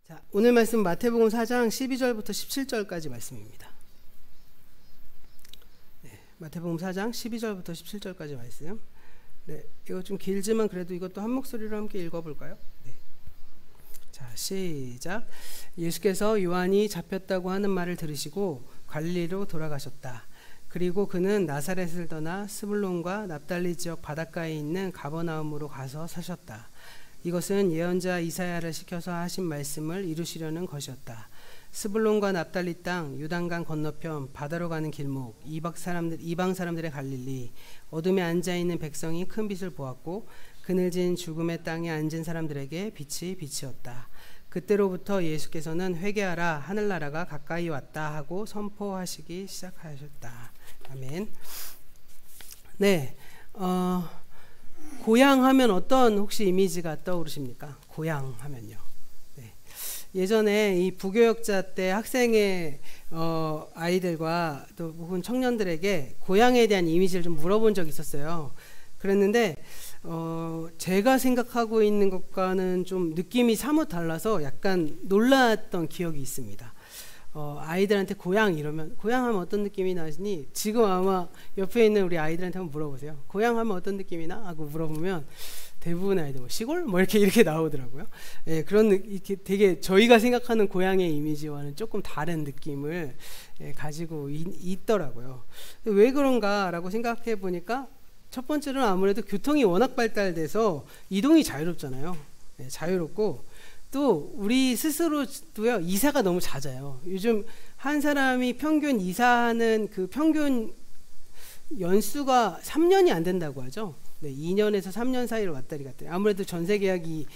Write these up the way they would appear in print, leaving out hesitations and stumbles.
자, 오늘 말씀 마태복음 4장 12절부터 17절까지 말씀입니다. 네, 마태복음 4장 12절부터 17절까지 말씀. 네, 이거 좀 길지만 그래도 이것도 한 목소리로 함께 읽어볼까요? 네. 자, 시작. 예수께서 요한이 잡혔다고 하는 말을 들으시고 갈릴리로 돌아가셨다. 그리고 그는 나사렛을 떠나 스불론과 납달리 지역 바닷가에 있는 가버나움으로 가서 사셨다. 이것은 예언자 이사야를 시켜서 하신 말씀을 이루시려는 것이었다. 스불론과 납달리 땅, 요단강 건너편, 바다로 가는 길목, 이방 사람들의 갈릴리, 어둠에 앉아있는 백성이 큰 빛을 보았고 그늘진 죽음의 땅에 앉은 사람들에게 빛이 빛이었다. 그때로부터 예수께서는 회개하라, 하늘나라가 가까이 왔다 하고 선포하시기 시작하셨다. 아멘. 네, 고향 하면 어떤 혹시 이미지가 떠오르십니까? 고향 하면요. 네. 예전에 이 부교역자 때 학생의 아이들과 또 혹은 청년들에게 고향에 대한 이미지를 좀 물어본 적이 있었어요. 그랬는데 제가 생각하고 있는 것과는 좀 느낌이 사뭇 달라서 약간 놀랐던 기억이 있습니다. 아이들한테 고향 이러면 고향 하면 어떤 느낌이 나시니? 지금 아마 옆에 있는 우리 아이들한테 한번 물어보세요. 고향 하면 어떤 느낌이 나? 하고 물어보면 대부분의 아이들 뭐 시골? 뭐 이렇게 나오더라고요. 예, 이렇게 되게 저희가 생각하는 고향의 이미지와는 조금 다른 느낌을 가지고 있더라고요. 왜 그런가라고 생각해 보니까 첫 번째로는 아무래도 교통이 워낙 발달돼서 이동이 자유롭잖아요. 예, 자유롭고 또 우리 스스로도요, 이사가 너무 잦아요. 요즘 한 사람이 평균 이사하는 그 평균 연수가 3년이 안 된다고 하죠. 네, 2년에서 3년 사이로 왔다리 갔다리. 아무래도 전세 계약이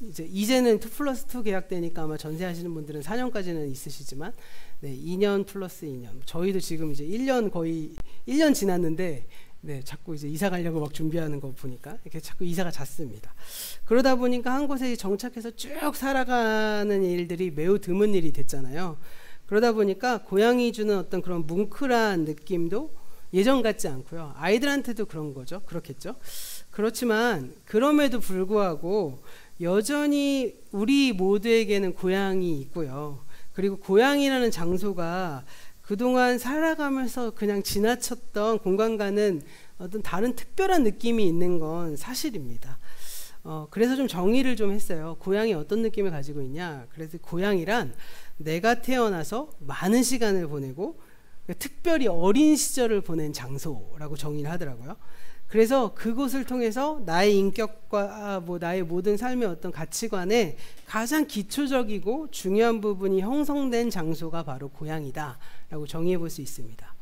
이제는 2+2 계약되니까 아마 전세하시는 분들은 4년까지는 있으시지만, 네, 2년 플러스 2년. 저희도 지금 이제 1년 거의 1년 지났는데, 네, 자꾸 이제 이사 가려고 막 준비하는 거 보니까 이렇게 자꾸 이사가 잦습니다. 그러다 보니까 한 곳에 정착해서 쭉 살아가는 일들이 매우 드문 일이 됐잖아요. 그러다 보니까 고향이 주는 어떤 그런 뭉클한 느낌도 예전 같지 않고요. 아이들한테도 그런 거죠. 그렇겠죠. 그렇지만 그럼에도 불구하고 여전히 우리 모두에게는 고향이 있고요. 그리고 고향이라는 장소가 그동안 살아가면서 그냥 지나쳤던 공간과는 어떤 다른 특별한 느낌이 있는 건 사실입니다. 그래서 좀 정의를 좀 했어요. 고향이 어떤 느낌을 가지고 있냐. 그래서 고향이란 내가 태어나서 많은 시간을 보내고 특별히 어린 시절을 보낸 장소라고 정의를 하더라고요. 그래서 그곳을 통해서 나의 인격과 나의 모든 삶의 어떤 가치관에 가장 기초적이고 중요한 부분이 형성된 장소가 바로 고향이다 라고 정의해 볼 수 있습니다.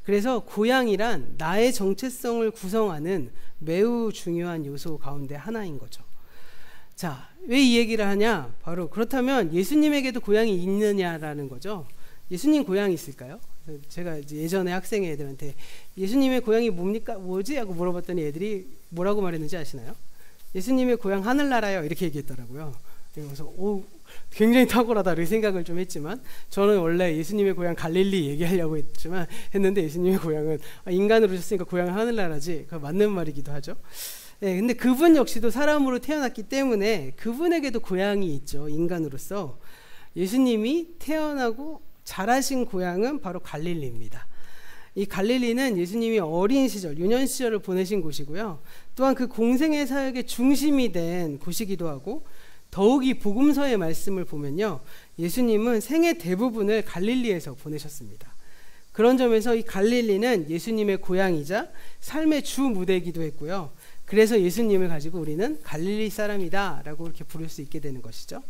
그래서 고향이란 나의 정체성을 구성하는 매우 중요한 요소 가운데 하나인 거죠. 자, 왜 이 얘기를 하냐? 바로 그렇다면 예수님에게도 고향이 있느냐라는 거죠. 예수님 고향이 있을까요? 제가 이제 예전에 학생 애들한테 예수님의 고향이 뭡니까? 뭐지? 하고 물어봤더니 애들이 뭐라고 말했는지 아시나요? 예수님의 고향 하늘나라요. 이렇게 얘기했더라고요. 그래서 굉장히 탁월하다 이렇게 생각을 좀 했지만 저는 원래 예수님의 고향 갈릴리 얘기하려고 했는데 예수님의 고향은 인간으로 오셨으니까 고향은 하늘나라지. 그 맞는 말이기도 하죠. 네, 근데 그분 역시도 사람으로 태어났기 때문에 그분에게도 고향이 있죠. 인간으로서. 예수님이 태어나고 자라신 고향은 바로 갈릴리입니다. 이 갈릴리는 예수님이 어린 시절, 유년 시절을 보내신 곳이고요. 또한 그 공생의 사역의 중심이 된 곳이기도 하고 더욱이 복음서의 말씀을 보면요. 예수님은 생애 대부분을 갈릴리에서 보내셨습니다. 그런 점에서 이 갈릴리는 예수님의 고향이자 삶의 주 무대이기도 했고요. 그래서 예수님을 가지고 우리는 갈릴리 사람이다 라고 이렇게 부를 수 있게 되는 것이죠.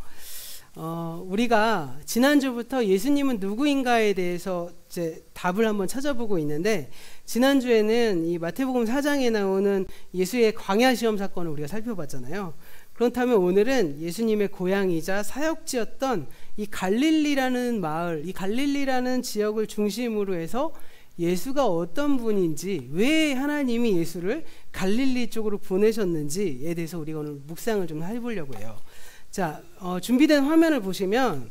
우리가 지난주부터 예수님은 누구인가에 대해서 이제 답을 한번 찾아보고 있는데 지난주에는 이 마태복음 4장에 나오는 예수의 광야 시험 사건을 우리가 살펴봤잖아요. 그렇다면 오늘은 예수님의 고향이자 사역지였던 이 갈릴리라는 마을, 이 갈릴리라는 지역을 중심으로 해서 예수가 어떤 분인지, 왜 하나님이 예수를 갈릴리 쪽으로 보내셨는지에 대해서 우리가 오늘 묵상을 좀 해보려고 해요. 자, 준비된 화면을 보시면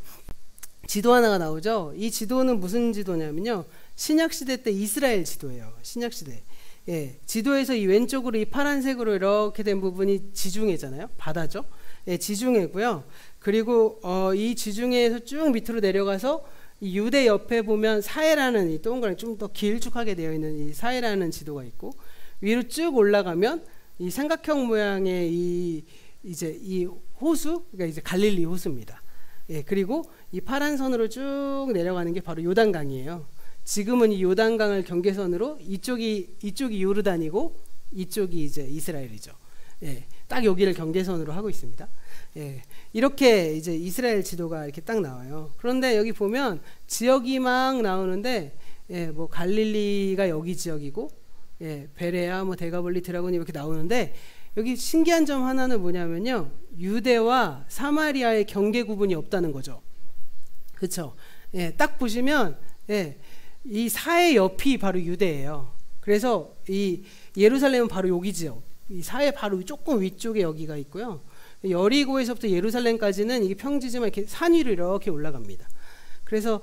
지도 하나가 나오죠. 이 지도는 무슨 지도냐면요. 신약시대 때 이스라엘 지도예요. 신약시대. 예, 지도에서 이 왼쪽으로 이 파란색으로 이렇게 된 부분이 지중해잖아요. 바다죠. 예, 지중해고요. 그리고 이 지중해에서 쭉 밑으로 내려가서 이 유대 옆에 보면 사해라는 이 동그랗게 좀 더 길쭉하게 되어 있는 이 사해라는 지도가 있고, 위로 쭉 올라가면 이 삼각형 모양의 이제 이 호수, 그러니까 이제 갈릴리 호수입니다. 예, 그리고 이 파란 선으로 쭉 내려가는 게 바로 요단강이에요. 지금은 이 요단강을 경계선으로 이쪽이 요르단이고 이쪽이 이제 이스라엘이죠. 예, 딱 여기를 경계선으로 하고 있습니다. 예, 이렇게 이제 이스라엘 지도가 이렇게 딱 나와요. 그런데 여기 보면 지역이 막 나오는데, 예, 뭐 갈릴리가 여기 지역이고, 예, 베레아, 뭐 데가볼리, 드라곤이 이렇게 나오는데, 여기 신기한 점 하나는 뭐냐면요, 유대와 사마리아의 경계 구분이 없다는 거죠. 그렇죠? 예, 딱 보시면, 예, 이 사해 옆이 바로 유대예요. 그래서 이 예루살렘은 바로 여기 지역, 이 사해 바로 조금 위쪽에 여기가 있고요. 여리고에서부터 예루살렘까지는 이게 평지지만 이렇게 산 위로 이렇게 올라갑니다. 그래서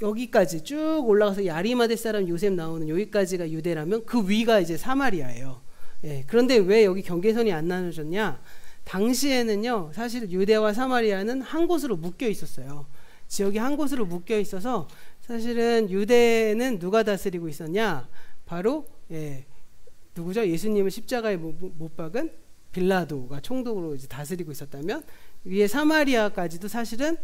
여기까지 쭉 올라가서 야리마대 사람 요셉 나오는 여기까지가 유대라면 그 위가 이제 사마리아예요. 예, 그런데 왜 여기 경계선이 안 나눠졌냐? 당시에는요, 사실 유대와 사마리아는 한 곳으로 묶여 있었어요. 지역이 한 곳으로 묶여 있어서 사실은 유대는 누가 다스리고 있었냐? 바로 누구죠? 예수님을 십자가에 못 박은 빌라도가 총독으로 이제 다스리고 있었다면, 위에 사마리아까지도 사실은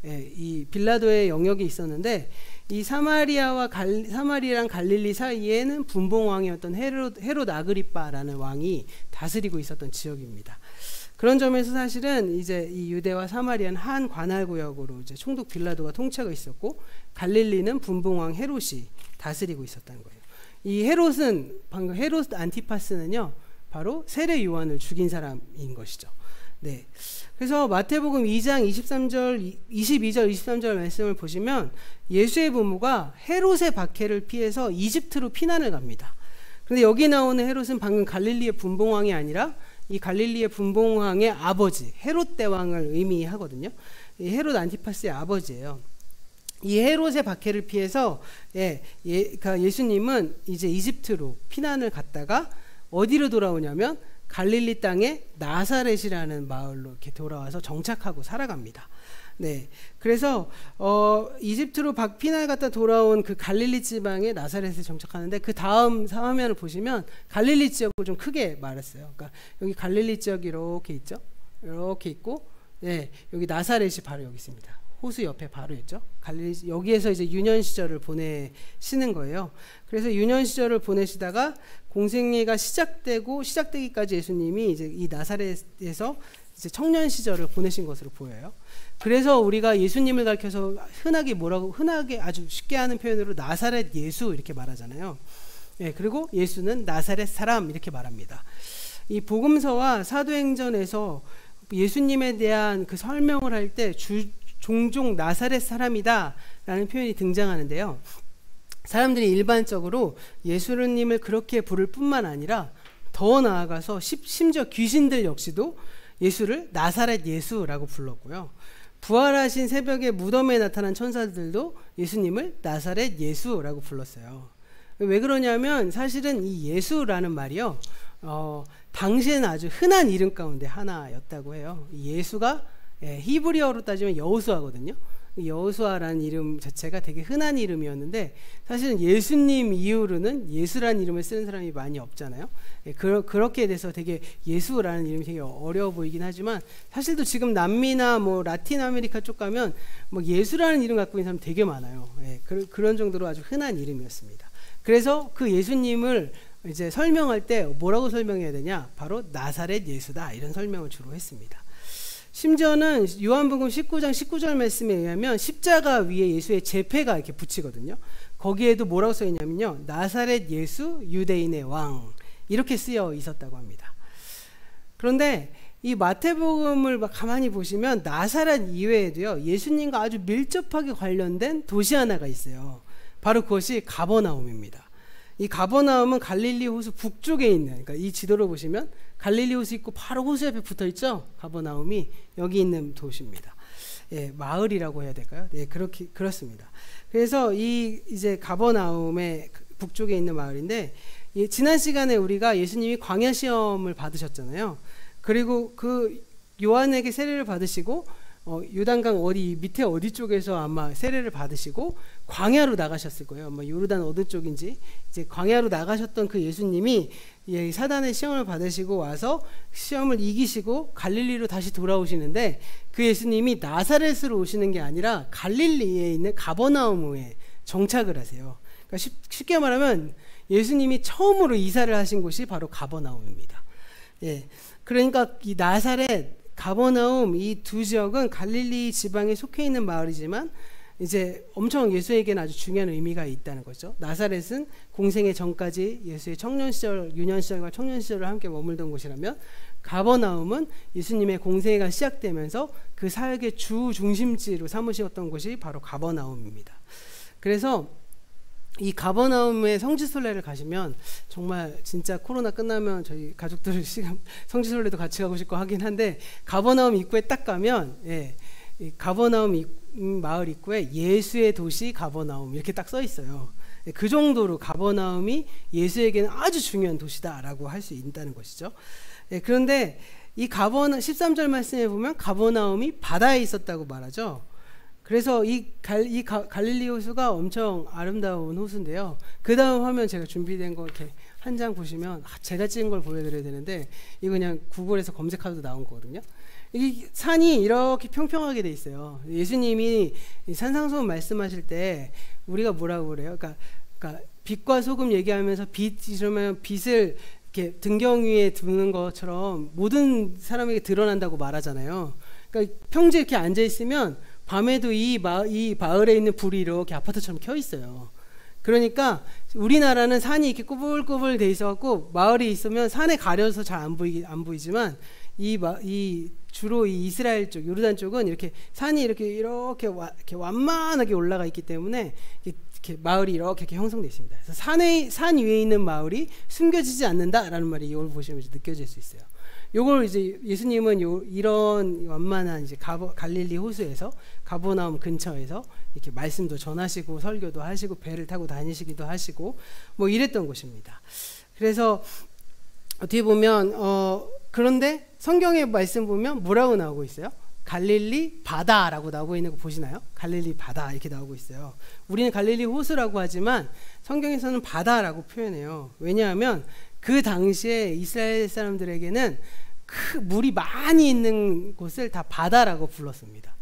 이 빌라도의 영역이 있었는데, 이 사마리아랑 갈릴리 사이에는 분봉왕이었던 헤롯 아그리빠라는 왕이 다스리고 있었던 지역입니다. 그런 점에서 사실은 이제 이 유대와 사마리아는 한 관할구역으로 이제 총독 빌라도가 통치하고 있었고, 갈릴리는 분봉왕 헤롯이 다스리고 있었다는 거예요. 이 헤롯은, 방금 헤롯 안티파스는요, 바로 세례 요한을 죽인 사람인 것이죠. 네. 그래서 마태복음 2장 22절 23절 말씀을 보시면 예수의 부모가 헤롯의 박해를 피해서 이집트로 피난을 갑니다. 그런데 여기 나오는 헤롯은 방금 갈릴리의 분봉왕이 아니라 이 갈릴리의 분봉왕의 아버지 헤롯 대왕을 의미하거든요. 이 헤롯 안티파스의 아버지예요. 이 헤롯의 박해를 피해서 그러니까 예수님은 이제 이집트로 피난을 갔다가 어디로 돌아오냐면 갈릴리 땅에 나사렛이라는 마을로 이렇게 돌아와서 정착하고 살아갑니다. 네, 그래서 이집트로 피난을 갔다 돌아온 그 갈릴리 지방에 나사렛에 정착하는데, 그 다음 화면을 보시면 갈릴리 지역을 좀 크게 말했어요. 그러니까 여기 갈릴리 지역이 이렇게 있죠. 이렇게 있고, 네, 여기 나사렛이 바로 여기 있습니다. 호수 옆에 바로 있죠. 갈릴리, 여기에서 이제 유년 시절을 보내시는 거예요. 그래서 유년 시절을 보내시다가 공생애가 시작되기까지 예수님이 이제 이 나사렛에서 이제 청년 시절을 보내신 것으로 보여요. 그래서 우리가 예수님을 가리켜서 흔하게 아주 쉽게 하는 표현으로 나사렛 예수 이렇게 말하잖아요. 예, 그리고 예수는 나사렛 사람 이렇게 말합니다. 이 복음서와 사도행전에서 예수님에 대한 그 설명을 할 때 종종 나사렛 사람이다 라는 표현이 등장하는데요, 사람들이 일반적으로 예수님을 그렇게 부를 뿐만 아니라 더 나아가서 심지어 귀신들 역시도 예수를 나사렛 예수라고 불렀고요, 부활하신 새벽에 무덤에 나타난 천사들도 예수님을 나사렛 예수라고 불렀어요. 왜 그러냐면 사실은 이 예수라는 말이요, 당시에는 아주 흔한 이름 가운데 하나였다고 해요. 예수가 히브리어로 따지면 여호수아거든요. 여호수아라는 이름 자체가 되게 흔한 이름이었는데, 사실은 예수님 이후로는 예수라는 이름을 쓰는 사람이 많이 없잖아요. 그렇게 돼서 되게 예수라는 이름이 되게 어려워 보이긴 하지만, 사실도 지금 남미나 뭐 라틴 아메리카 쪽 가면 뭐 예수라는 이름 갖고 있는 사람 되게 많아요. 그런 정도로 아주 흔한 이름이었습니다. 그래서 그 예수님을 이제 설명할 때 뭐라고 설명해야 되냐, 바로 나사렛 예수다 이런 설명을 주로 했습니다. 심지어는 요한복음 19장 19절 말씀에 의하면 십자가 위에 예수의 제패가 이렇게 붙이거든요. 거기에도 뭐라고 써 있냐면요, 나사렛 예수 유대인의 왕 이렇게 쓰여 있었다고 합니다. 그런데 이 마태복음을 가만히 보시면 나사렛 이외에도요, 예수님과 아주 밀접하게 관련된 도시 하나가 있어요. 바로 그것이 가버나움입니다. 이 가버나움은 갈릴리 호수 북쪽에 있는, 그러니까 이 지도를 보시면 갈릴리 호수 있고 바로 호수 옆에 붙어 있죠. 가버나움이 여기 있는 도시입니다. 예, 마을이라고 해야 될까요? 예, 그렇습니다. 그래서 이제 가버나움에 북쪽에 있는 마을인데, 지난 시간에 우리가 예수님이 광야 시험을 받으셨잖아요. 그리고 그 요한에게 세례를 받으시고 요단강 어디 밑에 어디 쪽에서 아마 세례를 받으시고 광야로 나가셨을 거예요. 아마 요르단 어느 쪽인지 이제 광야로 나가셨던 그 예수님이 사단의 시험을 받으시고 와서 시험을 이기시고 갈릴리로 다시 돌아오시는데, 그 예수님이 나사렛으로 오시는 게 아니라 갈릴리에 있는 가버나움에 정착을 하세요. 그러니까 쉽게 말하면 예수님이 처음으로 이사를 하신 곳이 바로 가버나움입니다. 예, 그러니까 이 나사렛, 가버나움 이 두 지역은 갈릴리 지방에 속해 있는 마을이지만 이제 엄청 예수에게는 아주 중요한 의미가 있다는 거죠. 나사렛은 공생의 전까지 예수의 청년 시절, 유년 시절과 청년 시절을 함께 머물던 곳이라면, 가버나움은 예수님의 공생애가 시작되면서 그 사역의 주 중심지로 삼으셨던 곳이 바로 가버나움입니다. 그래서 이 가버나움의 성지순례를 가시면 정말 진짜 코로나 끝나면 저희 가족들 지금 성지순례도 같이 가고 싶고 하긴 한데, 가버나움 입구에 딱 가면 이 가버나움 마을 입구에 예수의 도시 가버나움 이렇게 딱 써 있어요. 그 정도로 가버나움이 예수에게는 아주 중요한 도시다라고 할 수 있다는 것이죠. 그런데 이 13절 말씀에 보면 가버나움이 바다에 있었다고 말하죠. 그래서 이 갈릴리 호수가 엄청 아름다운 호수인데요. 그 다음 화면 제가 준비된 거 이렇게 한 장 보시면, 제가 찍은 걸 보여드려야 되는데 이거 그냥 구글에서 검색하도 나온 거거든요. 이 산이 이렇게 평평하게 돼 있어요. 예수님이 산상수훈 말씀하실 때 우리가 뭐라고 그래요? 그러니까 빛과 소금 얘기하면서 이러면 빛을 이렇게 등경 위에 두는 것처럼 모든 사람에게 드러난다고 말하잖아요. 그러니까 평지에 이렇게 앉아 있으면 밤에도 이 마을에 있는 불이 이렇게 아파트처럼 켜 있어요. 그러니까 우리나라는 산이 이렇게 꾸불꾸불 돼 있어갖고 마을이 있으면 산에 가려서 잘 안 보이지만 주로 이 이스라엘 쪽, 요르단 쪽은 이렇게 산이 이렇게 완만하게 올라가 있기 때문에 이렇게 마을이 이렇게 형성되어 있습니다. 그래서 산 위에 있는 마을이 숨겨지지 않는다라는 말이 이걸 보시면 이제 느껴질 수 있어요. 요걸 이제 예수님은 이런 완만한 이제 갈릴리 호수에서 가버나움 근처에서 이렇게 말씀도 전하시고 설교도 하시고 배를 타고 다니시기도 하시고 뭐 이랬던 곳입니다. 그래서 어떻게 보면 그런데 성경의 말씀 보면 뭐라고 나오고 있어요? 갈릴리 바다라고 나오고 있는 거 보시나요? 갈릴리 바다 이렇게 나오고 있어요. 우리는 갈릴리 호수라고 하지만 성경에서는 바다라고 표현해요. 왜냐하면 그 당시에 이스라엘 사람들에게는 물이 많이 있는 곳을 다 바다라고 불렀습니다.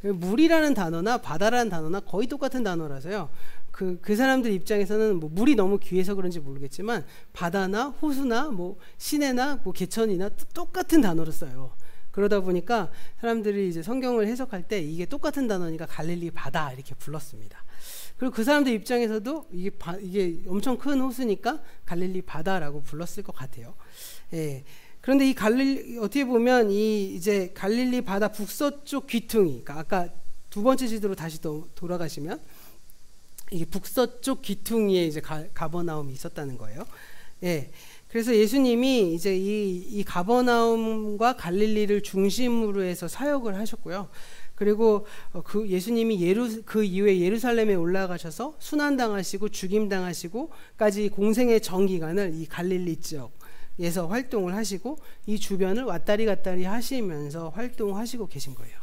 물이라는 단어나 바다라는 단어나 거의 똑같은 단어라서요. 그 사람들 입장에서는 뭐 물이 너무 귀해서 그런지 모르겠지만 바다나 호수나 뭐 시내나 뭐 개천이나 똑같은 단어를 써요. 그러다 보니까 사람들이 이제 성경을 해석할 때 이게 똑같은 단어니까 갈릴리 바다 이렇게 불렀습니다. 그리고 그 사람들 입장에서도 이게 엄청 큰 호수니까 갈릴리 바다라고 불렀을 것 같아요. 예. 그런데 이 갈릴리 어떻게 보면 이제 갈릴리 바다 북서쪽 귀퉁이, 그러니까 아까 두 번째 지도로 다시 돌아가시면 이게 북서쪽 귀퉁이에 이제 가버나움이 있었다는 거예요. 예. 그래서 예수님이 이제 이 가버나움과 갈릴리를 중심으로 해서 사역을 하셨고요. 그리고 그 예수님이 그 이후에 예루살렘에 올라가셔서 순환당하시고 죽임당하시고까지 공생의 정기간을 이 갈릴리 지역에서 활동을 하시고 이 주변을 왔다리 갔다리 하시면서 활동하시고 계신 거예요.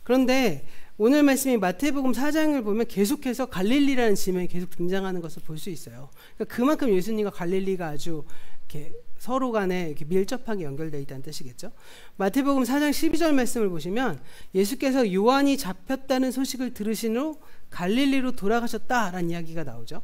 그런데 오늘 말씀이 마태복음 4장을 보면 계속해서 갈릴리라는 지명이 계속 등장하는 것을 볼 수 있어요. 그러니까 그만큼 예수님과 갈릴리가 아주 이렇게 서로 간에 이렇게 밀접하게 연결되어 있다는 뜻이겠죠. 마태복음 4장 12절 말씀을 보시면 예수께서 요한이 잡혔다는 소식을 들으신 후 갈릴리로 돌아가셨다라는 이야기가 나오죠.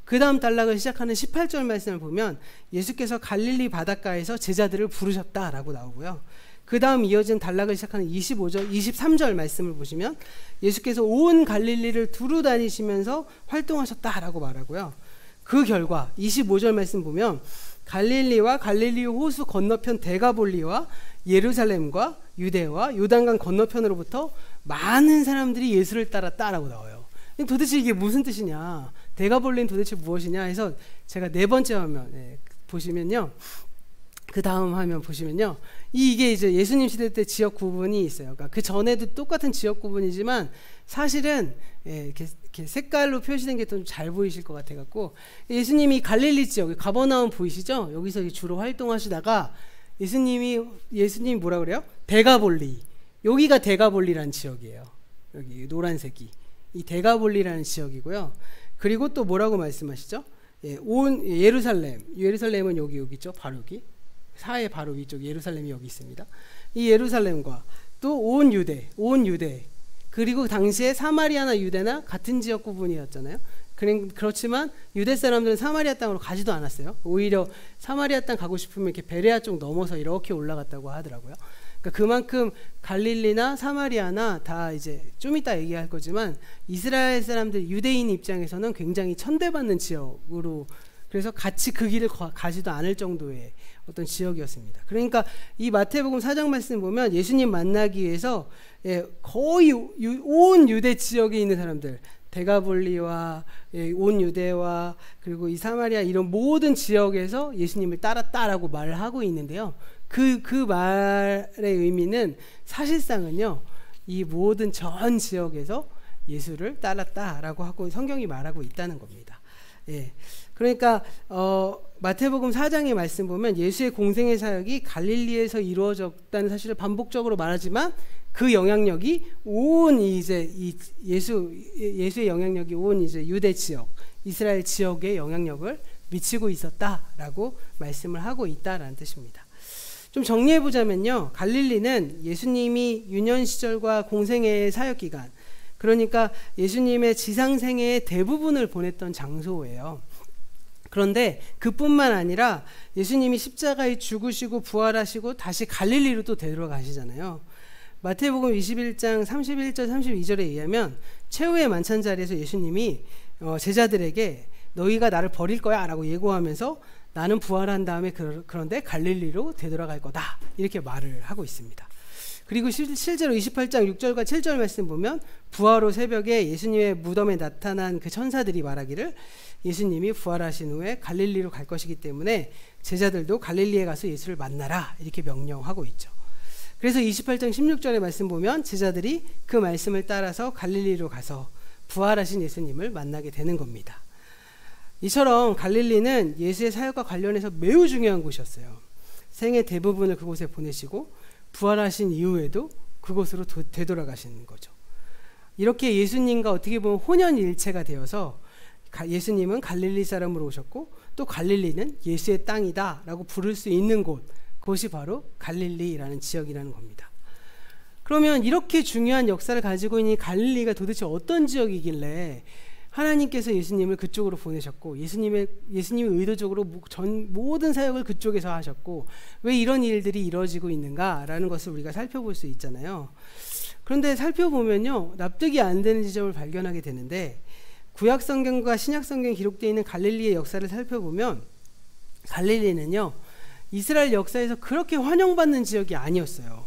그 다음 단락을 시작하는 18절 말씀을 보면 예수께서 갈릴리 바닷가에서 제자들을 부르셨다라고 나오고요. 그 다음 이어진 단락을 시작하는 23절 말씀을 보시면 예수께서 온 갈릴리를 두루 다니시면서 활동하셨다라고 말하고요. 그 결과 25절 말씀 보면 갈릴리와 갈릴리 호수 건너편 데가볼리와 예루살렘과 유대와 요단강 건너편으로부터 많은 사람들이 예수를 따랐다라고 나와요. 도대체 이게 무슨 뜻이냐, 데가볼리는 도대체 무엇이냐 해서 제가 네 번째 화면 보시면요, 그 다음 화면 보시면요, 이게 이제 예수님 시대 때 지역 구분이 있어요. 그러니까 그 전에도 똑같은 지역 구분이지만 사실은 이렇게 색깔로 표시된 게 좀 잘 보이실 것 같아 갖고, 예수님이 갈릴리 지역 가버나움 보이시죠? 여기서 주로 활동하시다가 예수님이 뭐라 그래요? 데가볼리, 여기가 데가볼리라는 지역이에요. 여기 노란색이 이 데가볼리라는 지역이고요. 그리고 또 뭐라고 말씀하시죠? 온 예루살렘은 여기 있죠. 바로 여기 사해 바로 위쪽 예루살렘이 여기 있습니다. 이 예루살렘과 또 온 유대, 그리고 당시에 사마리아나 유대나 같은 지역 구분이었잖아요. 그렇지만 유대 사람들은 사마리아 땅으로 가지도 않았어요. 오히려 사마리아 땅 가고 싶으면 이렇게 베레아 쪽 넘어서 이렇게 올라갔다고 하더라고요. 그러니까 그만큼 갈릴리나 사마리아나 다 이제 좀 이따 얘기할 거지만 이스라엘 사람들, 유대인 입장에서는 굉장히 천대받는 지역으로, 그래서 같이 그 길을 가지도 않을 정도의 어떤 지역이었습니다. 그러니까 이 마태복음 4장 말씀 보면 예수님 만나기 위해서 거의 온 유대 지역에 있는 사람들, 데가볼리와 온 유대와 그리고 이 사마리아 이런 모든 지역에서 예수님을 따랐다라고 말을 하고 있는데요. 그 말의 의미는 사실상은요, 이 모든 전 지역에서 예수를 따랐다라고 하고 성경이 말하고 있다는 겁니다. 그러니까 마태복음 4장의 말씀 보면 예수의 공생의 사역이 갈릴리에서 이루어졌다는 사실을 반복적으로 말하지만 그 영향력이 온 이제 예수의 영향력이 온 이제 유대 지역, 이스라엘 지역에 영향력을 미치고 있었다라고 말씀을 하고 있다라는 뜻입니다. 좀 정리해 보자면요, 갈릴리는 예수님이 유년 시절과 공생애의 사역 기간, 그러니까 예수님의 지상생애의 대부분을 보냈던 장소예요. 그런데 그뿐만 아니라 예수님이 십자가에 죽으시고 부활하시고 다시 갈릴리로 또 되돌아가시잖아요. 마태복음 21장 31절 32절에 의하면 최후의 만찬 자리에서 예수님이 제자들에게 너희가 나를 버릴 거야 라고 예고하면서 나는 부활한 다음에 그런데 갈릴리로 되돌아갈 거다 이렇게 말을 하고 있습니다. 그리고 실제로 28장 6절과 7절 말씀 보면 부활 후 새벽에 예수님의 무덤에 나타난 그 천사들이 말하기를 예수님이 부활하신 후에 갈릴리로 갈 것이기 때문에 제자들도 갈릴리에 가서 예수를 만나라 이렇게 명령하고 있죠. 그래서 28장 16절의 말씀 보면 제자들이 그 말씀을 따라서 갈릴리로 가서 부활하신 예수님을 만나게 되는 겁니다. 이처럼 갈릴리는 예수의 사역과 관련해서 매우 중요한 곳이었어요. 생애 대부분을 그곳에 보내시고 부활하신 이후에도 그곳으로 되돌아가시는 거죠. 이렇게 예수님과 어떻게 보면 혼연일체가 되어서 예수님은 갈릴리 사람으로 오셨고 또 갈릴리는 예수의 땅이다 라고 부를 수 있는 곳, 그것이 바로 갈릴리라는 지역이라는 겁니다. 그러면 이렇게 중요한 역사를 가지고 있는 갈릴리가 도대체 어떤 지역이길래 하나님께서 예수님을 그쪽으로 보내셨고 예수님이 의도적으로 모든 사역을 그쪽에서 하셨고 왜 이런 일들이 이루어지고 있는가라는 것을 우리가 살펴볼 수 있잖아요. 그런데 살펴보면요, 납득이 안 되는 지점을 발견하게 되는데 구약성경과 신약성경에 기록되어 있는 갈릴리의 역사를 살펴보면 갈릴리는요, 이스라엘 역사에서 그렇게 환영받는 지역이 아니었어요.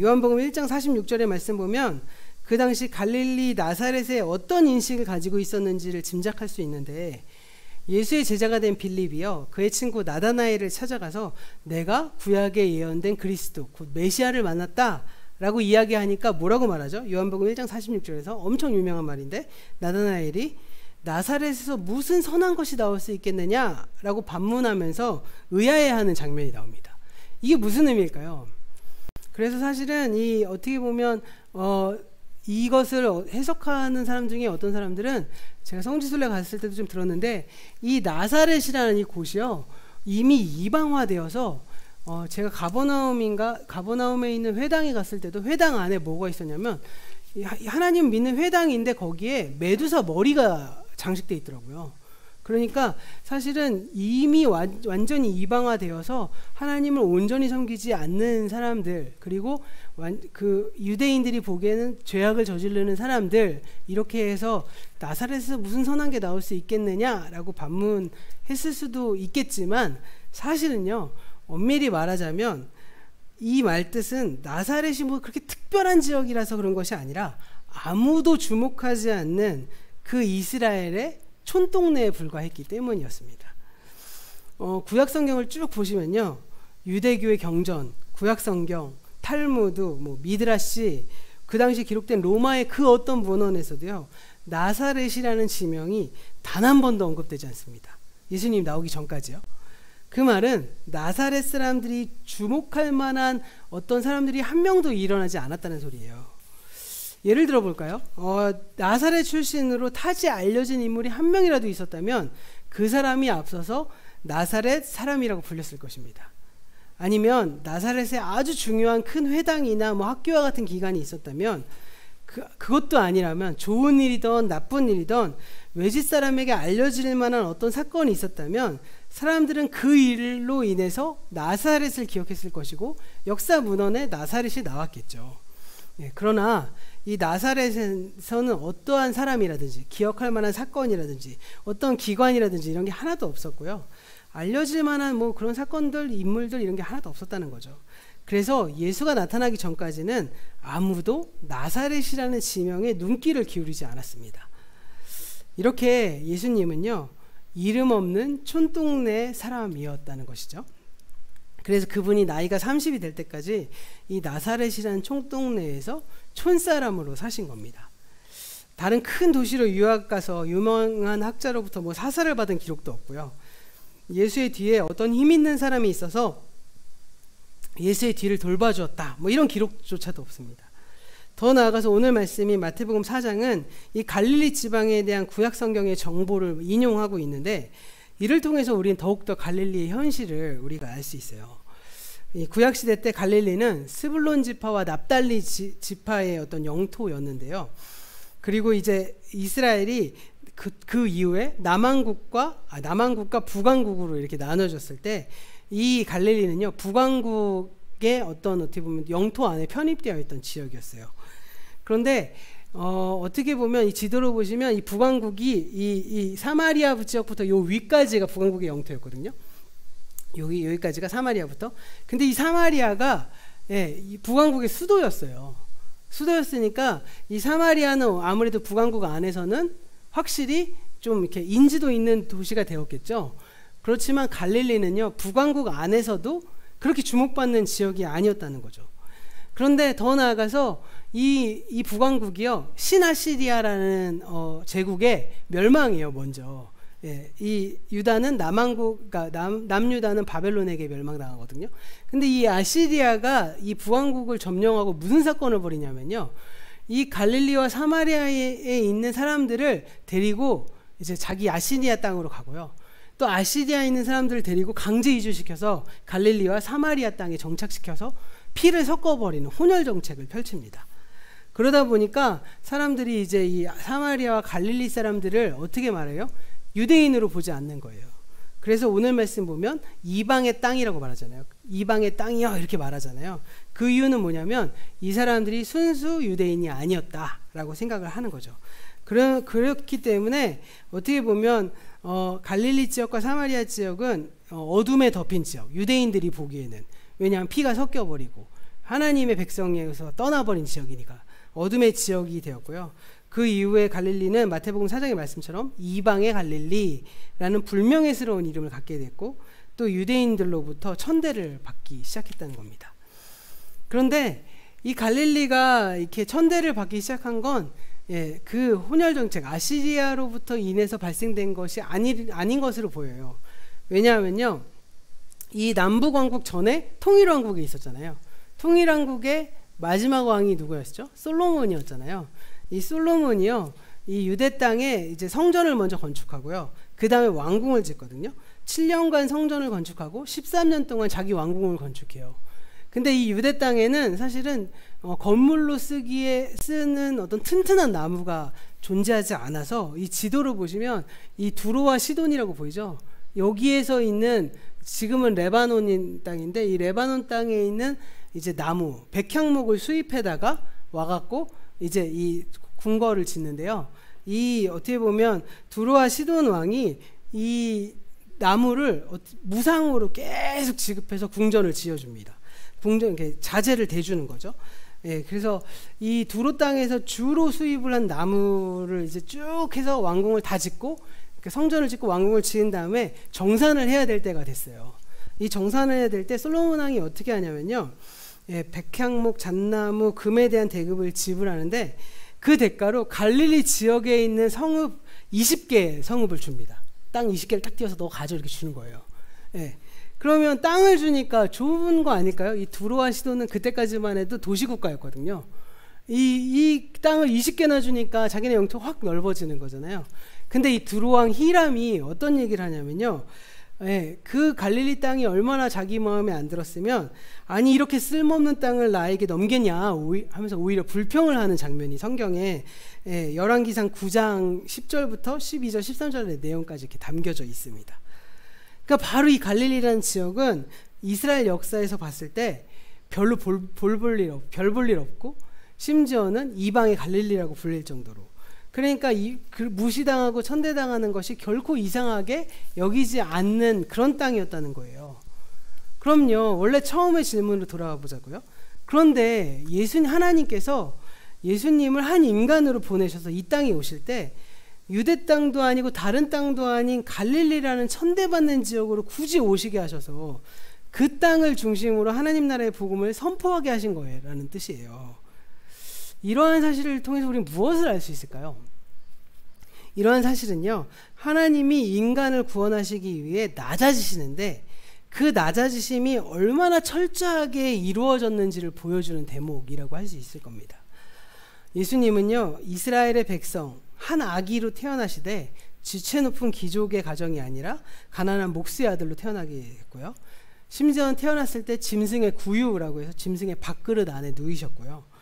요한복음 1장 46절의 말씀 보면 그 당시 갈릴리 나사렛에 어떤 인식을 가지고 있었는지를 짐작할 수 있는데 예수의 제자가 된 빌립이요, 그의 친구 나다나엘을 찾아가서 내가 구약에 예언된 그리스도 곧 메시아를 만났다 라고 이야기하니까 뭐라고 말하죠? 요한복음 1장 46절에서 엄청 유명한 말인데 나다나엘이 나사렛에서 무슨 선한 것이 나올 수 있겠느냐 라고 반문하면서 의아해하는 장면이 나옵니다. 이게 무슨 의미일까요? 그래서 사실은 이 어떻게 보면 이것을 해석하는 사람 중에 어떤 사람들은 제가 성지순례 갔을 때도 좀 들었는데 이 나사렛이라는 이 곳이요 이미 이방화되어서 제가 가버나움에 있는 회당에 갔을 때도 회당 안에 뭐가 있었냐면 하나님 믿는 회당인데 거기에 메두사 머리가 장식돼 있더라고요. 그러니까 사실은 이미 완전히 이방화되어서 하나님을 온전히 섬기지 않는 사람들, 그리고 그 유대인들이 보기에는 죄악을 저지르는 사람들, 이렇게 해서 나사렛에서 무슨 선한 게 나올 수 있겠느냐라고 반문했을 수도 있겠지만 사실은요, 엄밀히 말하자면 이 말뜻은 나사렛이 뭐 그렇게 특별한 지역이라서 그런 것이 아니라 아무도 주목하지 않는 그 이스라엘의 촌동네에 불과했기 때문이었습니다. 구약 성경을 쭉 보시면요, 유대교의 경전, 구약성경, 탈무드, 뭐 미드라시, 그 당시 기록된 로마의 그 어떤 문헌에서도요, 나사렛이라는 지명이 단 한 번도 언급되지 않습니다. 예수님 나오기 전까지요. 그 말은 나사렛 사람들이 주목할 만한 어떤 사람들이 한 명도 일어나지 않았다는 소리예요. 예를 들어 볼까요? 나사렛 출신으로 타지 알려진 인물이 한 명이라도 있었다면 그 사람이 앞서서 나사렛 사람이라고 불렸을 것입니다. 아니면 나사렛에 아주 중요한 큰 회당이나 뭐 학교와 같은 기관이 있었다면 그것도 아니라면 좋은 일이든 나쁜 일이든 외지 사람에게 알려질 만한 어떤 사건이 있었다면 사람들은 그 일로 인해서 나사렛을 기억했을 것이고 역사 문헌에 나사렛이 나왔겠죠. 그러나 이 나사렛에서는 어떠한 사람이라든지 기억할 만한 사건이라든지 어떤 기관이라든지 이런 게 하나도 없었고요. 알려질 만한 뭐 그런 사건들, 인물들 이런 게 하나도 없었다는 거죠. 그래서 예수가 나타나기 전까지는 아무도 나사렛이라는 지명에 눈길을 기울이지 않았습니다. 이렇게 예수님은요, 이름 없는 촌동네 사람이었다는 것이죠. 그래서 그분이 나이가 30이 될 때까지 이 나사렛이라는 촌동네에서 촌사람으로 사신 겁니다. 다른 큰 도시로 유학 가서 유명한 학자로부터 뭐 사사를 받은 기록도 없고요. 예수의 뒤에 어떤 힘 있는 사람이 있어서 예수의 뒤를 돌봐주었다, 뭐 이런 기록조차도 없습니다. 더 나아가서 오늘 말씀인 마태복음 4장은 이 갈릴리 지방에 대한 구약 성경의 정보를 인용하고 있는데 이를 통해서 우리는 더욱더 갈릴리의 현실을 우리가 알 수 있어요. 이 구약 시대 때 갈릴리는 스불론 지파와 납달리 지파의 어떤 영토였는데요. 그리고 이제 이스라엘이 그 이후에 남왕국과 북왕국으로 이렇게 나눠졌을 때 이 갈릴리는요, 북왕국의 어떻게 보면 영토 안에 편입되어 있던 지역이었어요. 그런데 어떻게 보면 이 지도로 보시면 이 북왕국이 이 사마리아 지역부터 요 위까지가 북왕국의 영토였거든요. 여기까지가 사마리아부터. 근데 이 사마리아가 이 북왕국의 수도였어요. 수도였으니까 이 사마리아는 아무래도 북왕국 안에서는 확실히 좀 이렇게 인지도 있는 도시가 되었겠죠. 그렇지만 갈릴리는요, 북왕국 안에서도 그렇게 주목받는 지역이 아니었다는 거죠. 그런데 더 나아가서 이 북왕국이요, 신아시리아라는 제국의 멸망이에요. 먼저 이 유다는 그러니까 남유다는 바벨론에게 멸망당하거든요. 근데 이 아시리아가 이 북왕국을 점령하고 무슨 사건을 벌이냐면요, 이 갈릴리와 사마리아에 있는 사람들을 데리고 이제 자기 아시리아 땅으로 가고요. 또 아시리아에 있는 사람들을 데리고 강제 이주시켜서 갈릴리와 사마리아 땅에 정착시켜서 피를 섞어버리는 혼혈 정책을 펼칩니다. 그러다 보니까 사람들이 이제 이 사마리아와 갈릴리 사람들을 어떻게 말해요? 유대인으로 보지 않는 거예요. 그래서 오늘 말씀 보면 이방의 땅이라고 말하잖아요. 이방의 땅이요 이렇게 말하잖아요. 그 이유는 뭐냐면 이 사람들이 순수 유대인이 아니었다라고 생각을 하는 거죠. 그렇기 때문에 어떻게 보면 갈릴리 지역과 사마리아 지역은 어둠에 덮인 지역, 유대인들이 보기에는, 왜냐하면 피가 섞여버리고 하나님의 백성에서 떠나버린 지역이니까 어둠의 지역이 되었고요. 그 이후에 갈릴리는 마태복음 4장의 말씀처럼 이방의 갈릴리라는 불명예스러운 이름을 갖게 됐고 또 유대인들로부터 천대를 받기 시작했다는 겁니다. 그런데 이 갈릴리가 이렇게 천대를 받기 시작한 건 그 혼혈 정책, 아시리아로부터 인해서 발생된 것이 아닌 것으로 보여요. 왜냐하면요, 이 남북왕국 전에 통일왕국이 있었잖아요. 통일왕국의 마지막 왕이 누구였죠? 솔로몬이었잖아요. 이 솔로몬이요, 이 유대 땅에 이제 성전을 먼저 건축하고요. 그 다음에 왕궁을 짓거든요. 7년간 성전을 건축하고 13년 동안 자기 왕궁을 건축해요. 근데 이 유대 땅에는 사실은 건물로 쓰는 어떤 튼튼한 나무가 존재하지 않아서 이 지도를 보시면 이 두로와 시돈이라고 보이죠. 여기에서 있는, 지금은 레바논 땅인데 이 레바논 땅에 있는 이제 나무, 백향목을 수입해다가 와갖고 이제 이 궁궐을 짓는데요. 이 어떻게 보면 두로와 시돈 왕이 이 나무를 무상으로 계속 지급해서 궁전을 지어줍니다. 이렇게 자재를 대주는 거죠. 그래서 이 두로 땅에서 주로 수입을 한 나무를 이제 쭉 해서 왕궁을 다 짓고 성전을 짓고 왕궁을 지은 다음에 정산을 해야 될 때가 됐어요. 이 정산을 해야 될 때 솔로몬 왕이 어떻게 하냐면요. 백향목, 잣나무, 금에 대한 대급을 지불하는데 그 대가로 갈릴리 지역에 있는 성읍 20개 성읍을 줍니다. 땅 20개를 딱 띄워서 너 가져 이렇게 주는 거예요. 그러면 땅을 주니까 좋은 거 아닐까요? 이 두로와 시돈은 그때까지만 해도 도시국가였거든요. 이 땅을 20개나 주니까 자기네 영토 확 넓어지는 거잖아요. 근데 이 두로왕 히람이 어떤 얘기를 하냐면요. 그 갈릴리 땅이 얼마나 자기 마음에 안 들었으면 아니 이렇게 쓸모없는 땅을 나에게 넘겼냐 하면서 오히려 불평을 하는 장면이 성경에 열왕기상 9장 10절부터 12절 13절의 내용까지 이렇게 담겨져 있습니다. 그러니까 바로 이 갈릴리라는 지역은 이스라엘 역사에서 봤을 때 별로 별 볼 일 없고 심지어는 이방의 갈릴리라고 불릴 정도로 그러니까 무시당하고 천대당하는 것이 결코 이상하게 여기지 않는 그런 땅이었다는 거예요. 그럼요. 원래 처음의 질문으로 돌아가 보자고요. 그런데 하나님께서 예수님을 한 인간으로 보내셔서 이 땅에 오실 때 유대 땅도 아니고 다른 땅도 아닌 갈릴리라는 천대받는 지역으로 굳이 오시게 하셔서 그 땅을 중심으로 하나님 나라의 복음을 선포하게 하신 거예요 라는 뜻이에요. 이러한 사실을 통해서 우리는 무엇을 알 수 있을까요? 이러한 사실은요, 하나님이 인간을 구원하시기 위해 낮아지시는데 그 낮아지심이 얼마나 철저하게 이루어졌는지를 보여주는 대목이라고 할 수 있을 겁니다. 예수님은요, 이스라엘의 백성 한 아기로 태어나시되 지체 높은 귀족의 가정이 아니라 가난한 목수의 아들로 태어나게 했고요. 심지어는 태어났을 때 짐승의 구유라고 해서 짐승의 밥그릇 안에 누이셨고요.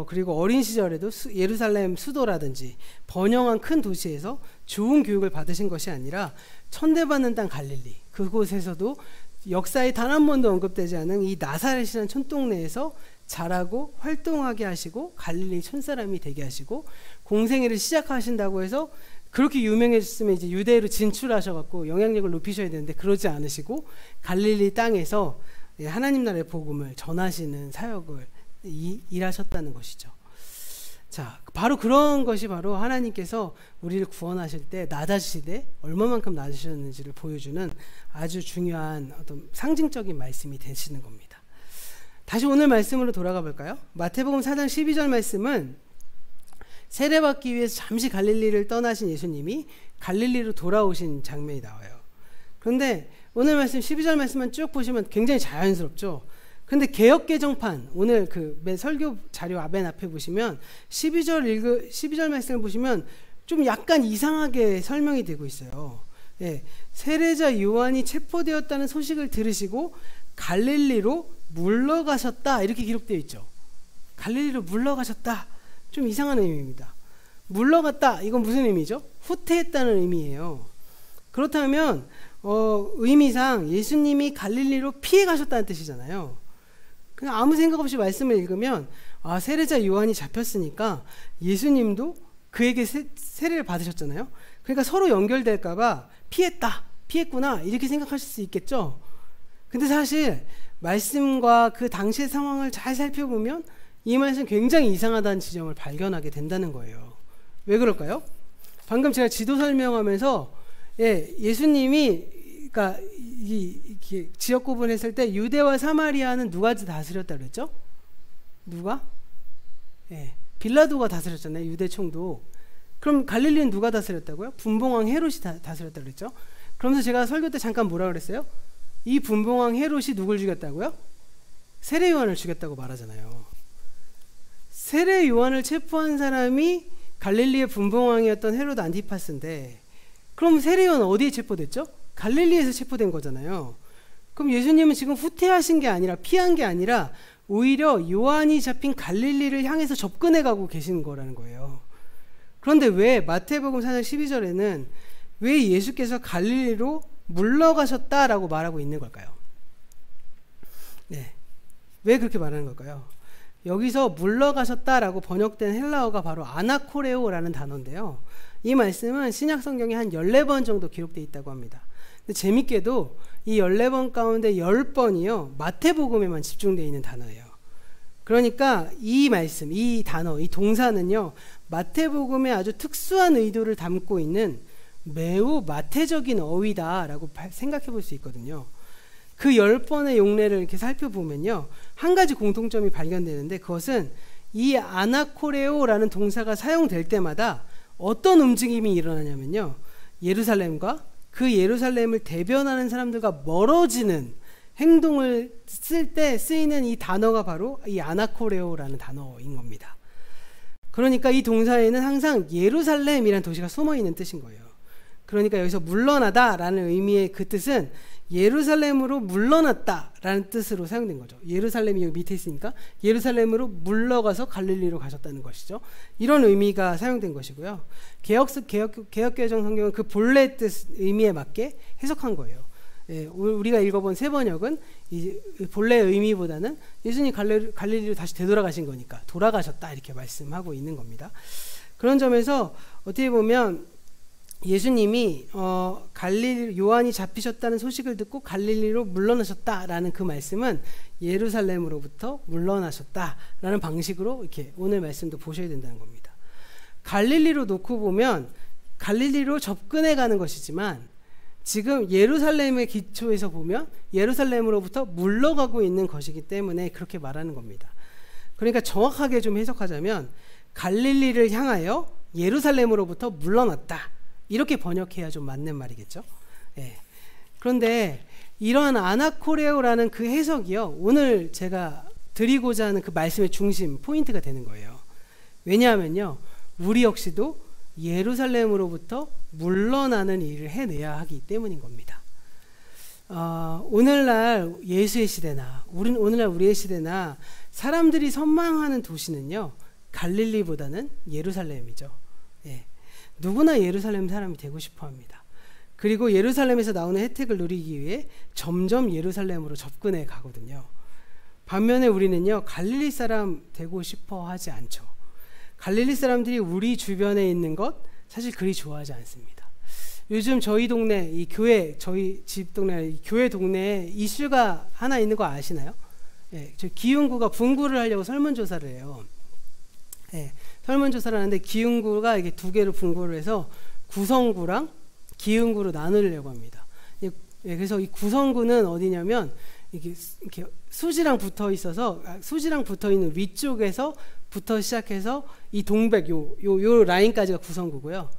그리고 어린 시절에도 예루살렘 수도라든지 번영한 큰 도시에서 좋은 교육을 받으신 것이 아니라 천대받는 땅 갈릴리 그곳에서도 역사에 단 한 번도 언급되지 않은 이 나사렛이라는 촌동네에서 자라고 활동하게 하시고 갈릴리 촌사람이 되게 하시고 공생애를 시작하신다고 해서 그렇게 유명해졌으면 이제 유대로 진출하셔갖고 영향력을 높이셔야 되는데 그러지 않으시고 갈릴리 땅에서 하나님 나라의 복음을 전하시는 사역을 일하셨다는 것이죠. 자, 바로 그런 것이 바로 하나님께서 우리를 구원하실 때 낮아지시되 얼마만큼 낮으셨는지를 보여주는 아주 중요한 어떤 상징적인 말씀이 되시는 겁니다. 다시 오늘 말씀으로 돌아가 볼까요? 마태복음 4장 12절 말씀은 세례받기 위해서 잠시 갈릴리를 떠나신 예수님이 갈릴리로 돌아오신 장면이 나와요. 그런데 오늘 말씀 12절 말씀만 쭉 보시면 굉장히 자연스럽죠. 근데 개역개정판 오늘 그 설교 자료 맨 앞에 보시면 12절 말씀을 보시면 좀 약간 이상하게 설명이 되고 있어요. 세례자 요한이 체포되었다는 소식을 들으시고 갈릴리로 물러가셨다 이렇게 기록되어 있죠. 갈릴리로 물러가셨다. 좀 이상한 의미입니다. 물러갔다 이건 무슨 의미죠? 후퇴했다는 의미예요. 그렇다면 의미상 예수님이 갈릴리로 피해 가셨다는 뜻이잖아요. 그냥 아무 생각 없이 말씀을 읽으면 세례자 요한이 잡혔으니까 예수님도 그에게 세례를 받으셨잖아요. 그러니까 서로 연결될까봐 피했구나 이렇게 생각하실 수 있겠죠. 근데 사실 말씀과 그 당시의 상황을 잘 살펴보면 이 말씀 굉장히 이상하다는 지점을 발견하게 된다는 거예요. 왜 그럴까요? 방금 제가 지도 설명하면서 예수님이 그러니까 지역 구분했을 때 유대와 사마리아는 누가 다스렸다 그랬죠? 누가? 빌라도가 다스렸잖아요. 유대 총독. 그럼 갈릴리는 누가 다스렸다고요? 분봉왕 헤롯이 다스렸다 그랬죠? 그러면서 제가 설교 때 잠깐 뭐라 그랬어요? 이 분봉왕 헤롯이 누굴 죽였다고요? 세례 요한을 죽였다고 말하잖아요. 세례 요한을 체포한 사람이 갈릴리의 분봉왕이었던 헤롯 안티파스인데 그럼 세례 요한은 어디에 체포됐죠? 갈릴리에서 체포된 거잖아요. 그럼 예수님은 지금 후퇴하신 게 아니라 피한 게 아니라 오히려 요한이 잡힌 갈릴리를 향해서 접근해 가고 계신 거라는 거예요. 그런데 왜 마태복음 4장 12절에는 왜 예수께서 갈릴리로 물러가셨다라고 말하고 있는 걸까요? 왜 그렇게 말하는 걸까요? 여기서 물러가셨다라고 번역된 헬라어가 바로 아나코레오라는 단어인데요. 이 말씀은 신약 성경에 한 14번 정도 기록되어 있다고 합니다. 근데 재밌게도 이 14번 가운데 10번이요. 마태복음에만 집중되어 있는 단어예요. 그러니까 이 말씀, 이 단어, 이 동사는요. 마태복음의 아주 특수한 의도를 담고 있는 매우 마태적인 어휘다라고 생각해 볼 수 있거든요. 그 10번의 용례를 이렇게 살펴보면요, 한 가지 공통점이 발견되는데, 그것은 이 아나코레오라는 동사가 사용될 때마다 어떤 움직임이 일어나냐면요, 예루살렘과 그 예루살렘을 대변하는 사람들과 멀어지는 행동을 쓸 때 쓰이는 이 단어가 바로 이 아나코레오라는 단어인 겁니다. 그러니까 이 동사에는 항상 예루살렘이라는 도시가 숨어 있는 뜻인 거예요. 그러니까 여기서 물러나다라는 의미의 그 뜻은 예루살렘으로 물러났다라는 뜻으로 사용된 거죠. 예루살렘이 여기 밑에 있으니까 예루살렘으로 물러가서 갈릴리로 가셨다는 것이죠. 이런 의미가 사용된 것이고요. 개역개정 성경은 그 본래 뜻 의미에 맞게 해석한 거예요. 예, 우리가 읽어본 세 번역은 이 본래 의미보다는 예수님 갈릴리로 다시 되돌아가신 거니까 돌아가셨다 이렇게 말씀하고 있는 겁니다. 그런 점에서 어떻게 보면 예수님이 요한이 잡히셨다는 소식을 듣고 갈릴리로 물러나셨다라는 그 말씀은 예루살렘으로부터 물러나셨다라는 방식으로 이렇게 오늘 말씀도 보셔야 된다는 겁니다. 갈릴리로 놓고 보면 갈릴리로 접근해 가는 것이지만 지금 예루살렘의 기초에서 보면 예루살렘으로부터 물러가고 있는 것이기 때문에 그렇게 말하는 겁니다. 그러니까 정확하게 좀 해석하자면 갈릴리를 향하여 예루살렘으로부터 물러났다, 이렇게 번역해야 좀 맞는 말이겠죠. 예. 그런데 이러한 아나코레오라는 그 해석이요, 오늘 제가 드리고자 하는 그 말씀의 중심 포인트가 되는 거예요. 왜냐하면요, 우리 역시도 예루살렘으로부터 물러나는 일을 해내야 하기 때문인 겁니다. 오늘날 예수의 시대나 오늘날 우리의 시대나 사람들이 선망하는 도시는요, 갈릴리보다는 예루살렘이죠. 예. 누구나 예루살렘 사람이 되고 싶어 합니다. 그리고 예루살렘에서 나오는 혜택을 누리기 위해 점점 예루살렘으로 접근해 가거든요. 반면에 우리는요, 갈릴리 사람 되고 싶어 하지 않죠. 갈릴리 사람들이 우리 주변에 있는 것 사실 그리 좋아하지 않습니다. 요즘 저희 동네 이 교회, 저희 집 동네 교회 동네에 이슈가 하나 있는 거 아시나요? 예, 저 기흥구가 분구를 하려고 설문조사를 해요. 예, 설문조사를 하는데 기흥구가 이게 두 개로 분구를 해서 구성구랑 기흥구로 나누려고 합니다. 예, 그래서 이 구성구는 어디냐면 이렇게 수지랑 붙어 있어서 수지랑 붙어 있는 위쪽에서 부터 시작해서 이 동백 요 라인까지가 구성구고요.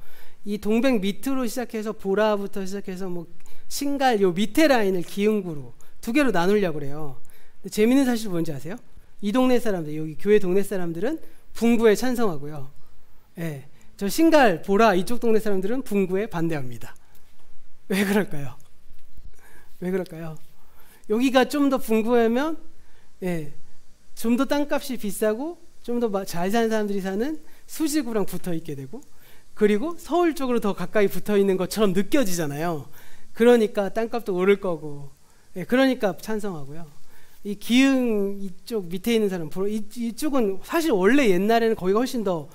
이 동백 밑으로 시작해서 보라부터 시작해서 뭐 신갈 요 밑에 라인을 기흥구로 두 개로 나누려고 그래요. 근데 재밌는 사실 뭔지 아세요? 이 동네 사람들, 여기 교회 동네 사람들은 분구에 찬성하고요. 예, 저 신갈, 보라 이쪽 동네 사람들은 분구에 반대합니다. 왜 그럴까요? 왜 그럴까요? 여기가 좀 더 분구하면 예, 좀 더 땅값이 비싸고 좀 더 잘 사는 사람들이 사는 수지구랑 붙어 있게 되고, 그리고 서울 쪽으로 더 가까이 붙어 있는 것처럼 느껴지잖아요. 그러니까 땅값도 오를 거고, 예, 그러니까 찬성하고요. 이 기흥 이쪽 밑에 있는 사람, 이쪽은 사실 원래 옛날에는 거기가 훨씬 더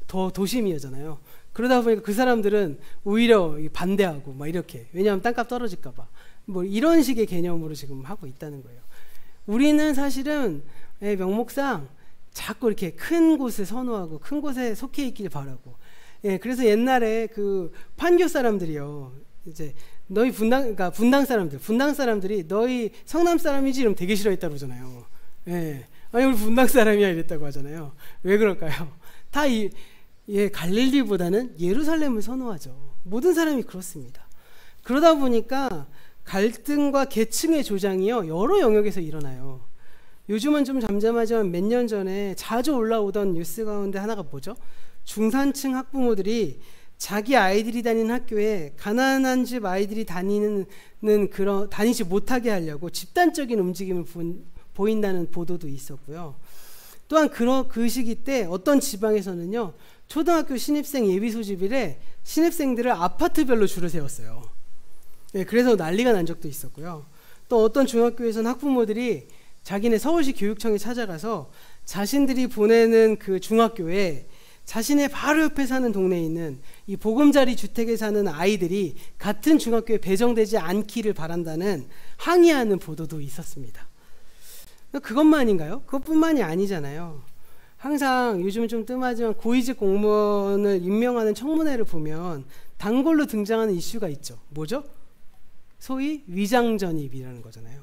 도심이었잖아요. 그러다 보니까 그 사람들은 오히려 반대하고 막 이렇게, 왜냐하면 땅값 떨어질까봐 뭐 이런 식의 개념으로 지금 하고 있다는 거예요. 우리는 사실은 명목상 자꾸 이렇게 큰 곳을 선호하고 큰 곳에 속해 있길 바라고, 예, 그래서 옛날에 그 판교 사람들이요, 이제 너희 그러니까 분당 사람들이 너희 성남 사람이지 이러면 되게 싫어했다고 그러잖아요. 예, 아니 우리 분당 사람이야 이랬다고 하잖아요. 왜 그럴까요? 다 갈릴리보다는 예루살렘을 선호하죠. 모든 사람이 그렇습니다. 그러다 보니까 갈등과 계층의 조장이요, 여러 영역에서 일어나요. 요즘은 좀 잠잠하지만 몇 년 전에 자주 올라오던 뉴스 가운데 하나가 뭐죠? 중산층 학부모들이 자기 아이들이 다니는 학교에 가난한 집 아이들이 다니지 못하게 하려고 집단적인 움직임을 보인다는 보도도 있었고요. 또한 그 시기 때 어떤 지방에서는요, 초등학교 신입생 예비 소집일에 신입생들을 아파트별로 줄을 세웠어요. 네, 그래서 난리가 난 적도 있었고요. 또 어떤 중학교에서는 학부모들이 자기네 서울시 교육청에 찾아가서 자신들이 보내는 그 중학교에 자신의 바로 옆에 사는 동네에 있는 이 보금자리 주택에 사는 아이들이 같은 중학교에 배정되지 않기를 바란다는 항의하는 보도도 있었습니다. 그것만인가요? 그것뿐만이 아니잖아요. 항상 요즘은 좀 뜸하지만 고위직 공무원을 임명하는 청문회를 보면 단골로 등장하는 이슈가 있죠. 뭐죠? 소위 위장전입이라는 거잖아요.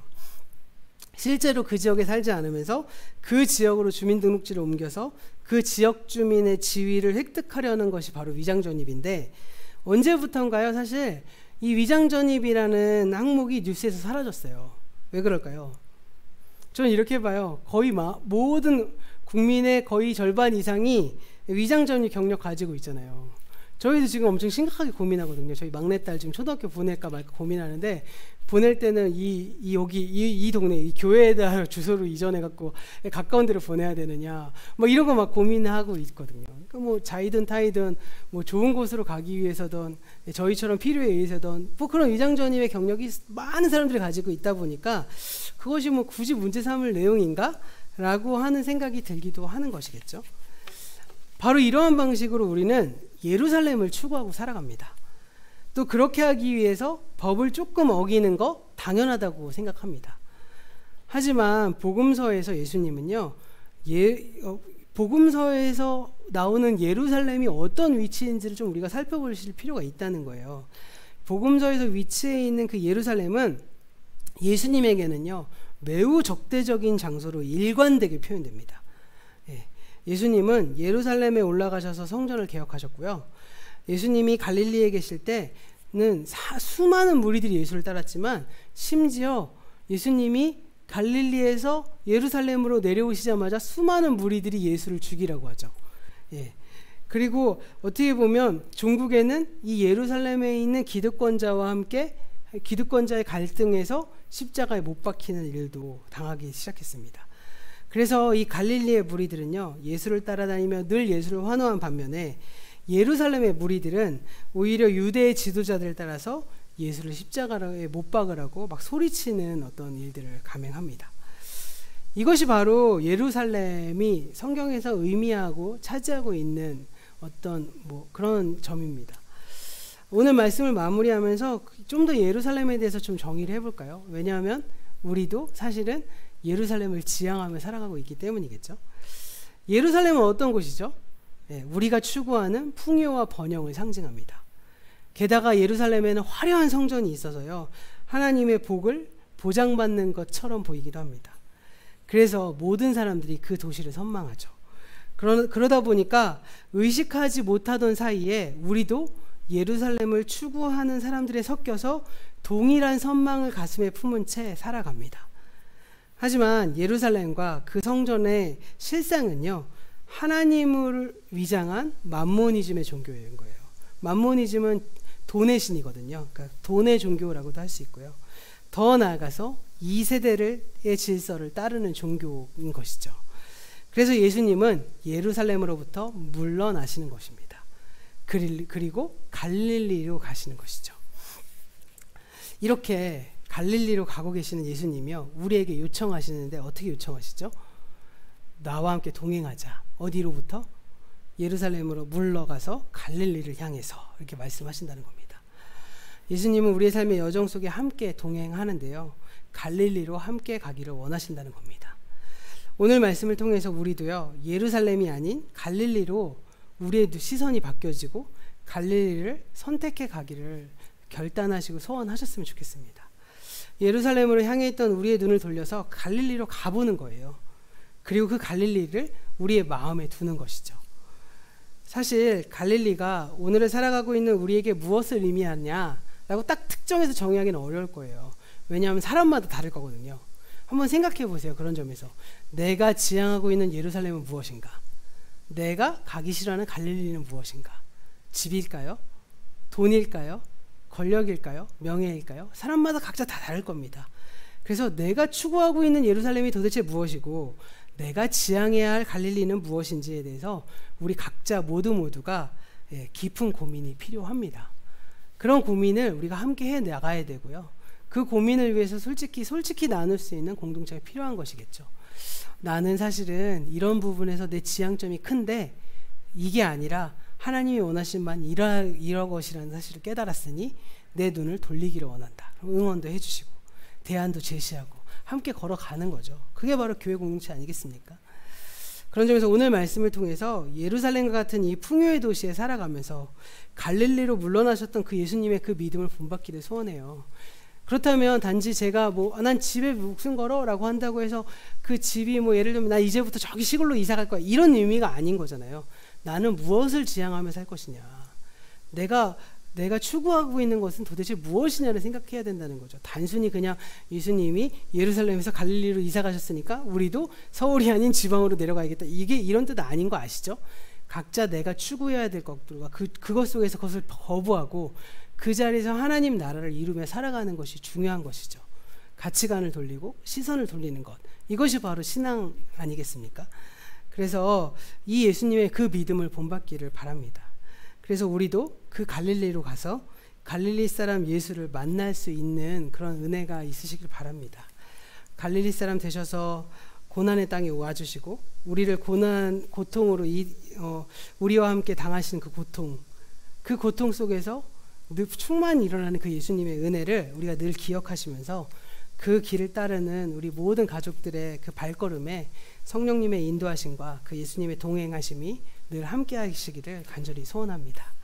실제로 그 지역에 살지 않으면서 그 지역으로 주민등록지를 옮겨서 그 지역 주민의 지위를 획득하려는 것이 바로 위장전입인데, 언제부턴가요? 사실 이 위장전입이라는 항목이 뉴스에서 사라졌어요. 왜 그럴까요? 저는 이렇게 봐요. 거의 모든 국민의 거의 절반 이상이 위장전입 경력 가지고 있잖아요. 저희도 지금 엄청 심각하게 고민하거든요. 저희 막내딸 지금 초등학교 보낼까 말까 고민하는데, 보낼 때는 이 동네 이 교회에다 주소를 이전해갖고 가까운 데로 보내야 되느냐, 뭐 이런 거 막 고민하고 있거든요. 그러니까 뭐 자이든 타이든 뭐 좋은 곳으로 가기 위해서든 저희처럼 필요에 의해서든 뭐 그런 위장전입의 경력이 많은 사람들이 가지고 있다 보니까 그것이 뭐 굳이 문제 삼을 내용인가? 라고 하는 생각이 들기도 하는 것이겠죠. 바로 이러한 방식으로 우리는 예루살렘을 추구하고 살아갑니다. 또 그렇게 하기 위해서 법을 조금 어기는 거 당연하다고 생각합니다. 하지만 복음서에서 예수님은요, 복음서에서 나오는 예루살렘이 어떤 위치인지를 좀 우리가 살펴보실 필요가 있다는 거예요. 복음서에서 위치해 있는 그 예루살렘은 예수님에게는요, 매우 적대적인 장소로 일관되게 표현됩니다. 예수님은 예루살렘에 올라가셔서 성전을 개혁하셨고요. 예수님이 갈릴리에 계실 때는 수많은 무리들이 예수를 따랐지만, 심지어 예수님이 갈릴리에서 예루살렘으로 내려오시자마자 수많은 무리들이 예수를 죽이라고 하죠. 그리고 어떻게 보면 종국에는 이 예루살렘에 있는 기득권자와 함께 기득권자의 갈등에서 십자가에 못 박히는 일도 당하기 시작했습니다. 그래서 이 갈릴리의 무리들은요, 예수를 따라다니며 늘 예수를 환호한 반면에 예루살렘의 무리들은 오히려 유대의 지도자들을 따라서 예수를 십자가에 못 박으라고 막 소리치는 어떤 일들을 감행합니다. 이것이 바로 예루살렘이 성경에서 의미하고 차지하고 있는 어떤 그런 점입니다. 오늘 말씀을 마무리하면서 좀 더 예루살렘에 대해서 좀 정의를 해볼까요? 왜냐하면 우리도 사실은 예루살렘을 지향하며 살아가고 있기 때문이겠죠. 예루살렘은 어떤 곳이죠? 우리가 추구하는 풍요와 번영을 상징합니다. 게다가 예루살렘에는 화려한 성전이 있어서요, 하나님의 복을 보장받는 것처럼 보이기도 합니다. 그래서 모든 사람들이 그 도시를 선망하죠. 그러다 보니까 의식하지 못하던 사이에 우리도 예루살렘을 추구하는 사람들에 섞여서 동일한 선망을 가슴에 품은 채 살아갑니다. 하지만 예루살렘과 그 성전의 실상은요, 하나님을 위장한 맘모니즘의 종교인 거예요. 맘모니즘은 돈의 신이거든요. 그러니까 돈의 종교라고도 할 수 있고요. 더 나아가서 이 세대의 질서를 따르는 종교인 것이죠. 그래서 예수님은 예루살렘으로부터 물러나시는 것입니다. 그리고 갈릴리로 가시는 것이죠. 이렇게 갈릴리로 가고 계시는 예수님이요, 우리에게 요청하시는데 어떻게 요청하시죠? 나와 함께 동행하자. 어디로부터? 예루살렘으로 물러가서 갈릴리를 향해서, 이렇게 말씀하신다는 겁니다. 예수님은 우리의 삶의 여정 속에 함께 동행하는데요, 갈릴리로 함께 가기를 원하신다는 겁니다. 오늘 말씀을 통해서 우리도요, 예루살렘이 아닌 갈릴리로 우리의 시선이 바뀌어지고 갈릴리를 선택해 가기를 결단하시고 소원하셨으면 좋겠습니다. 예루살렘으로 향해 있던 우리의 눈을 돌려서 갈릴리로 가보는 거예요. 그리고 그 갈릴리를 우리의 마음에 두는 것이죠. 사실 갈릴리가 오늘을 살아가고 있는 우리에게 무엇을 의미하냐라고 딱 특정해서 정의하기는 어려울 거예요. 왜냐하면 사람마다 다를 거거든요. 한번 생각해 보세요. 그런 점에서 내가 지향하고 있는 예루살렘은 무엇인가? 내가 가기 싫어하는 갈릴리는 무엇인가? 집일까요? 돈일까요? 권력일까요? 명예일까요? 사람마다 각자 다 다를 겁니다. 그래서 내가 추구하고 있는 예루살렘이 도대체 무엇이고 내가 지향해야 할 갈릴리는 무엇인지에 대해서 우리 각자 모두가 깊은 고민이 필요합니다. 그런 고민을 우리가 함께 해 나가야 되고요. 그 고민을 위해서 솔직히 나눌 수 있는 공동체가 필요한 것이겠죠. 나는 사실은 이런 부분에서 내 지향점이 큰데 이게 아니라 하나님이 원하신 바는 이러 것이라는 사실을 깨달았으니 내 눈을 돌리기를 원한다. 응원도 해주시고 대안도 제시하고 함께 걸어가는 거죠. 그게 바로 교회 공동체 아니겠습니까? 그런 점에서 오늘 말씀을 통해서 예루살렘과 같은 이 풍요의 도시에 살아가면서 갈릴리로 물러나셨던 그 예수님의 그 믿음을 본받기를 소원해요. 그렇다면 단지 제가 난 집에 목숨 걸어라고 한다고 해서 그 집이 예를 들면 나 이제부터 저기 시골로 이사 갈 거야 이런 의미가 아닌 거잖아요. 나는 무엇을 지향하며 살 것이냐. 내가 추구하고 있는 것은 도대체 무엇이냐를 생각해야 된다는 거죠. 단순히 그냥 예수님이 예루살렘에서 갈릴리로 이사 가셨으니까 우리도 서울이 아닌 지방으로 내려가야겠다. 이게 이런 뜻 아닌 거 아시죠? 각자 내가 추구해야 될 것들과 그것 속에서 그것을 거부하고 그 자리에서 하나님 나라를 이루며 살아가는 것이 중요한 것이죠. 가치관을 돌리고 시선을 돌리는 것. 이것이 바로 신앙 아니겠습니까? 그래서 이 예수님의 그 믿음을 본받기를 바랍니다. 그래서 우리도 그 갈릴리로 가서 갈릴리 사람 예수를 만날 수 있는 그런 은혜가 있으시길 바랍니다. 갈릴리 사람 되셔서 고난의 땅에 와주시고 우리를 고통으로 우리와 함께 당하신 그 고통 속에서 늘 충만히 일어나는 그 예수님의 은혜를 우리가 늘 기억하시면서 그 길을 따르는 우리 모든 가족들의 그 발걸음에 성령님의 인도하심과 그 예수님의 동행하심이 늘 함께 하시기를 간절히 소원합니다.